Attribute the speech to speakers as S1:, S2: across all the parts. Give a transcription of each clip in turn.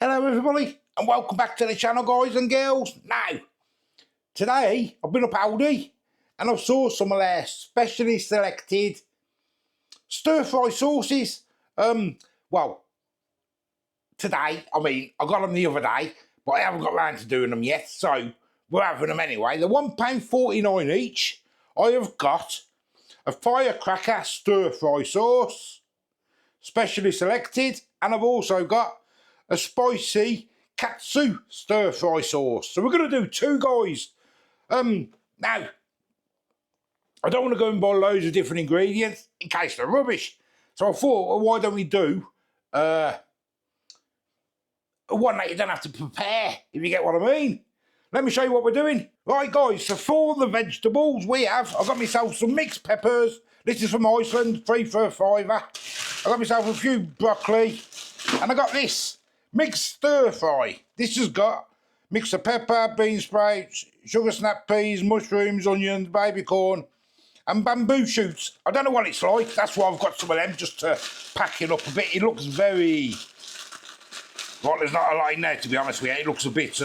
S1: Hello everybody and welcome back to the channel, guys and girls. Now, today I've been up Aldi and I saw some of their specially selected stir-fry sauces. Well, today, I got them the other day, but I haven't got round to doing them yet, so we're having them anyway. They're £1.49 each. I have got a firecracker stir-fry sauce, specially selected, and I've also got a spicy katsu stir-fry sauce. So we're going to do two, guys. Now, I don't want to go and buy loads of different ingredients in case they're rubbish. So I thought, well, why don't we do one that you don't have to prepare, if you get what I mean. Let me show you what we're doing. Right, guys, so for the vegetables I've got myself some mixed peppers. This is from Iceland, 3 for a fiver. I got myself a few broccoli, and I got this mixed stir fry. This has got mix of pepper, bean sprouts, sugar snap peas, mushrooms, onions, baby corn, and bamboo shoots. I don't know what it's like. That's why I've got some of them, just to pack it up a bit. It looks very... Well, there's not a lot in there, to be honest with you. It looks a bit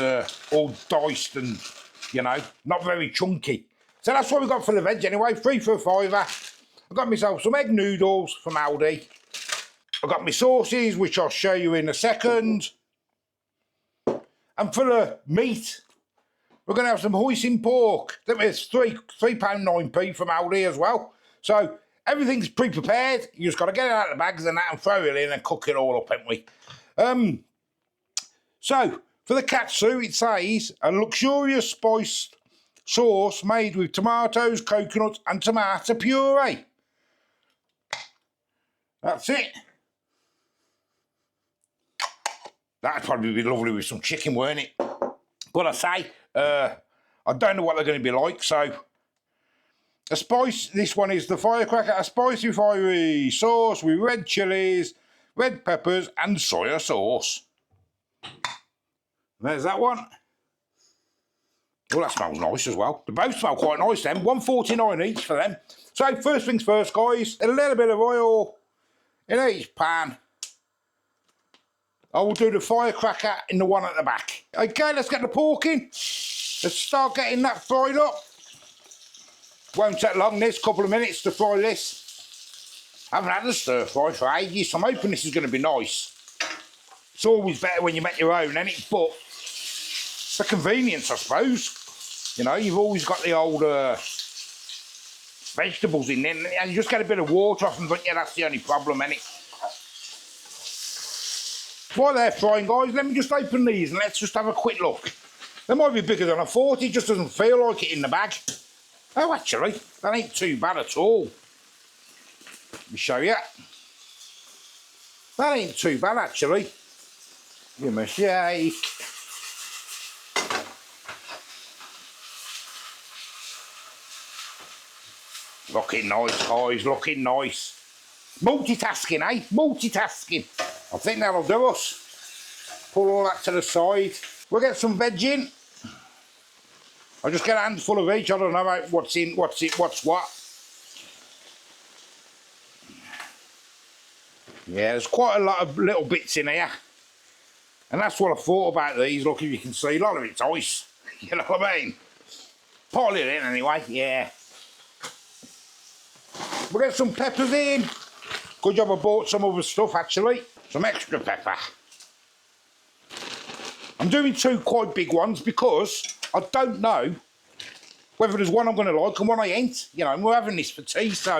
S1: all diced and, you know, not very chunky. So that's what we've got for the veg anyway. 3 for a fiver. I've got myself some egg noodles from Aldi. I've got my sauces, which I'll show you in a second. And for the meat, we're going to have some hoisin pork. That was £3.9p from Aldi as well. So everything's pre-prepared. You just got to get it out of the bags and that and throw it in and cook it all up, haven't we? So for the katsu, it says a luxurious spiced sauce made with tomatoes, coconuts and tomato puree. That's it. That'd probably be lovely with some chicken, wouldn't it? But I say, I don't know what they're going to be like, so... This one is the firecracker, a spicy fiery sauce with red chilies, red peppers and soya sauce. There's that one. Oh, that smells nice as well. They both smell quite nice then. £1.49 each for them. So first things first, guys, a little bit of oil in each pan. I will do the firecracker in the one at the back. Okay, let's get the pork in. Let's start getting that fried up. Won't take long, this couple of minutes to fry this. I haven't had a stir fry for ages, so I'm hoping this is going to be nice. It's always better when you make your own, isn't it? But for convenience, I suppose. You know, you've always got the old vegetables in there, and you just get a bit of water off them, don't you? That's the only problem, isn't it? While they're frying, guys, let me just open these and let's just have a quick look. They might be bigger than I thought. It just doesn't feel like it in the bag. Oh, actually, that ain't too bad at all. Let me show you. That ain't too bad, actually. Give me a shake. Looking nice, guys, looking nice. Multitasking, eh? Multitasking. I think that'll do us. Pull all that to the side. We'll get some veg in. I'll just get a handful of each. I don't know what's in, what's what. Yeah, there's quite a lot of little bits in here. And that's what I thought about these. Look, if you can see, a lot of it's ice. You know what I mean? Pile it in anyway, yeah. We'll get some peppers in. Good job I bought some other stuff, actually. Some extra pepper. I'm doing 2 quite big ones because I don't know whether there's one I'm going to like and one I ain't. You know, and we're having this for tea, so.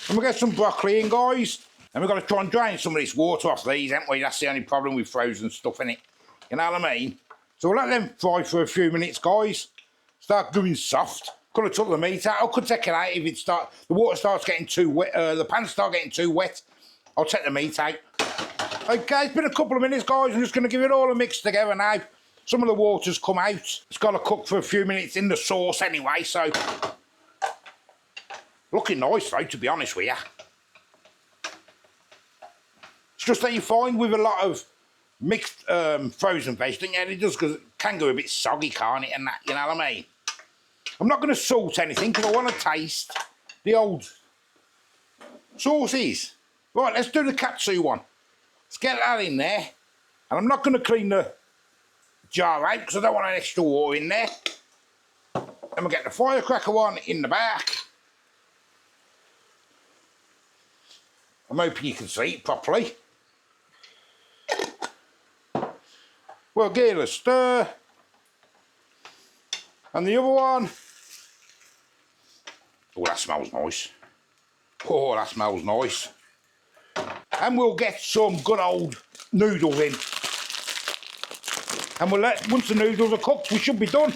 S1: And we'll get some broccoli in, guys. And we've got to try and drain some of this water off these, haven't we? That's the only problem with frozen stuff, innit? You know what I mean? So we'll let them fry for a few minutes, guys. Start going soft. Could have took the meat out. I could take it out if the water starts getting too wet, the pan starts getting too wet. I'll take the meat out. Okay, it's been a couple of minutes, guys. I'm just going to give it all a mix together now. Some of the water's come out. It's got to cook for a few minutes in the sauce anyway, so... Looking nice, though, to be honest with you. It's just that you find with a lot of mixed frozen veg, don't you? It just can go a bit soggy, can't it, and that, you know what I mean? I'm not going to salt anything because I want to taste the old sauces. Right, let's do the katsu one. let's get that in there. And I'm not going to clean the jar out because I don't want any extra water in there. Then we'll get the firecracker one in the back. I'm hoping you can see it properly. We'll give it a stir. And the other one. Oh, that smells nice. Oh, that smells nice. And we'll get some good old noodles in. And we'll let, once the noodles are cooked, we should be done.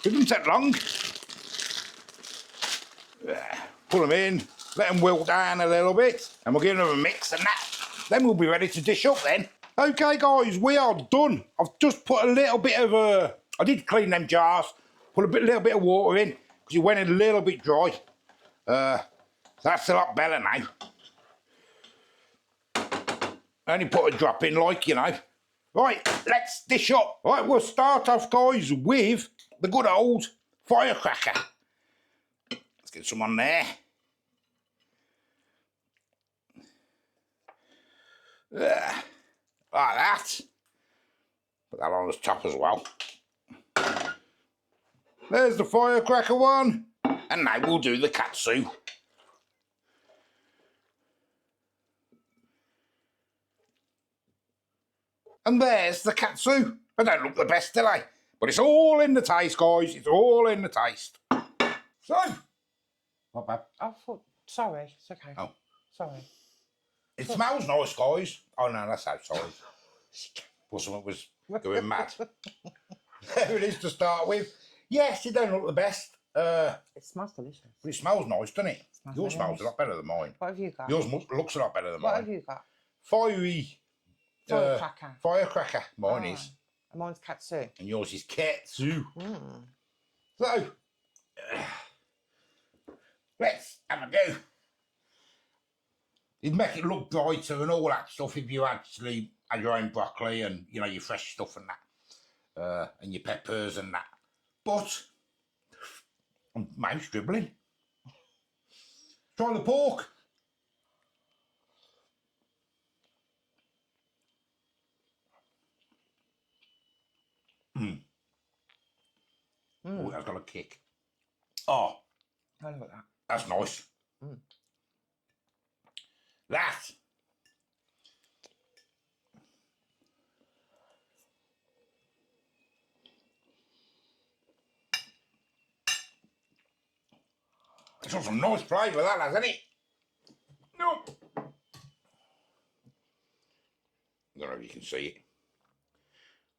S1: It doesn't take long. Pull them in, let them wilt down a little bit, and we'll give them a mix and that. Then we'll be ready to dish up then. Okay guys, we are done. I've just put a little bit of, I did clean them jars, put a little bit of water in, because it went a little bit dry. That's a lot better now. I only put a drop in like, you know. Right, let's dish up. Right, we'll start off guys with the good old firecracker. Let's get some on there. Like that. Put that on the top as well. There's the firecracker one. And now we'll do the katsu. And there's the katsu. They don't look the best, do they? But it's all in the taste, guys. It's all in the taste. So. Not bad.
S2: I thought, sorry, it's okay.
S1: Oh.
S2: Sorry.
S1: It smells nice, guys. Oh, no, that's outside. Well, something was going mad. There it is to start with. Yes, it don't look the best.
S2: It smells delicious.
S1: But it smells nice, doesn't it? Yours smells a lot better than mine.
S2: What have you got?
S1: Yours looks a lot better than mine.
S2: What have you got?
S1: Fiery.
S2: Firecracker.
S1: Firecracker. Mine is.
S2: And mine's katsu.
S1: And yours is katsu. So, let's have a go. It'd make it look brighter and all that stuff if you actually had your own broccoli and, you know, your fresh stuff and that. And your peppers and that. But, I'm mouse dribbling. Try the pork. Oh, that's got a kick. Oh.
S2: I look at that.
S1: That's nice. That. It's got some nice flavour, that hasn't it? No. I don't know if you can see it.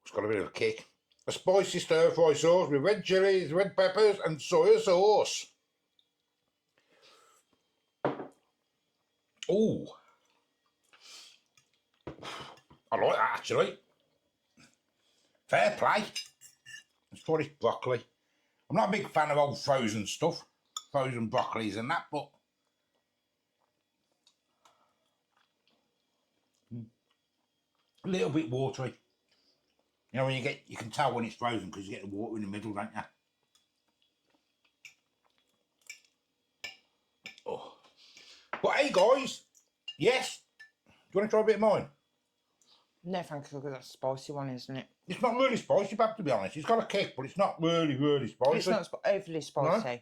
S1: It's got a bit of a kick. A spicy stir-fry sauce with red chilies, red peppers and soya sauce. Oh, I like that actually. Fair play. Let's try this broccoli. I'm not a big fan of old frozen stuff, frozen broccolis and that, but a little bit watery. You know, when you can tell when it's frozen because you get the water in the middle, don't you? Oh. But hey guys, yes. Do you want to try a bit of mine?
S2: No, thank you, because that's a spicy one, isn't it?
S1: It's not really spicy, Bab, to be honest. It's got a kick, but it's not really, really spicy.
S2: It's not overly spicy.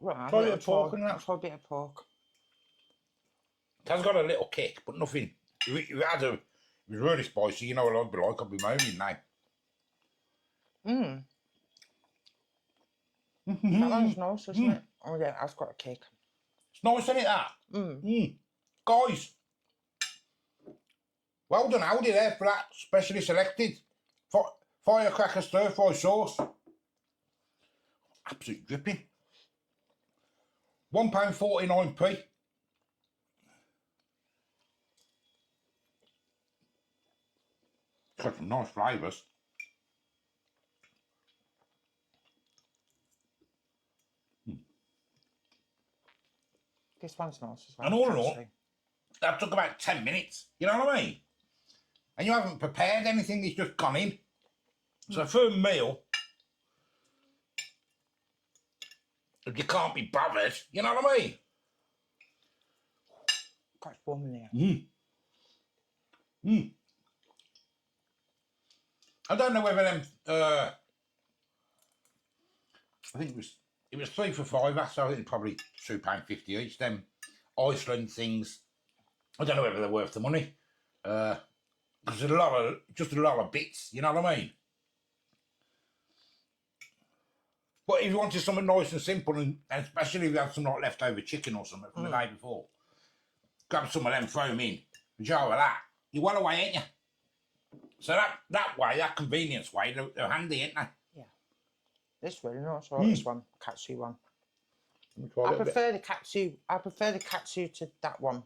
S1: No?
S2: Right,
S1: try a bit of pork and that.
S2: Try a bit of pork.
S1: It has got a little kick, but nothing. If it was really spicy, you know what I'd be like. I'd be moaning now.
S2: That one's nice, isn't it? Oh yeah, that's got a kick.
S1: It's nice, isn't it, that? Guys, well done Aldi there for that specially selected firecracker stir-fry sauce. Absolute dripping. £1.49p. It's got some nice flavours.
S2: This one's nice as well.
S1: And all in all, that took about 10 minutes. You know what I mean? And you haven't prepared anything, it's just gone in. So for a meal, if you can't be bothered, you know what I mean?
S2: quite warm in here.
S1: I don't know whether them. I think it was 3 for £5, so I think probably £2.50 each. Them Iceland things. I don't know whether they're worth the money. Because there's just a lot of bits. You know what I mean? But if you wanted something nice and simple, and especially if you had some like leftover chicken or something from the day before, grab some of them, throw them in, a jar of that. You're well away, ain't you? So that way, that convenience way, they're handy, ain't they?
S2: Yeah. This really nice. I like this one, katsu one.
S1: I
S2: prefer the katsu. I prefer the katsu to that one.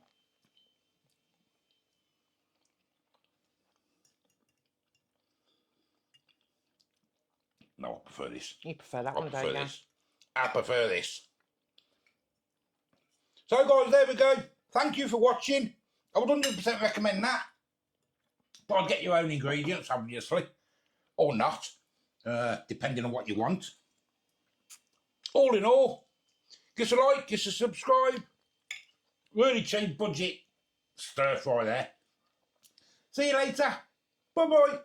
S1: No, I prefer this.
S2: You prefer that one, don't you?
S1: I prefer this. So, guys, there we go. Thank you for watching. I would 100% recommend that. But I'd get your own ingredients, obviously. Or not, depending on what you want. All in all, give us a like, give us a subscribe. Really cheap budget stir fry there. See you later. Bye-bye.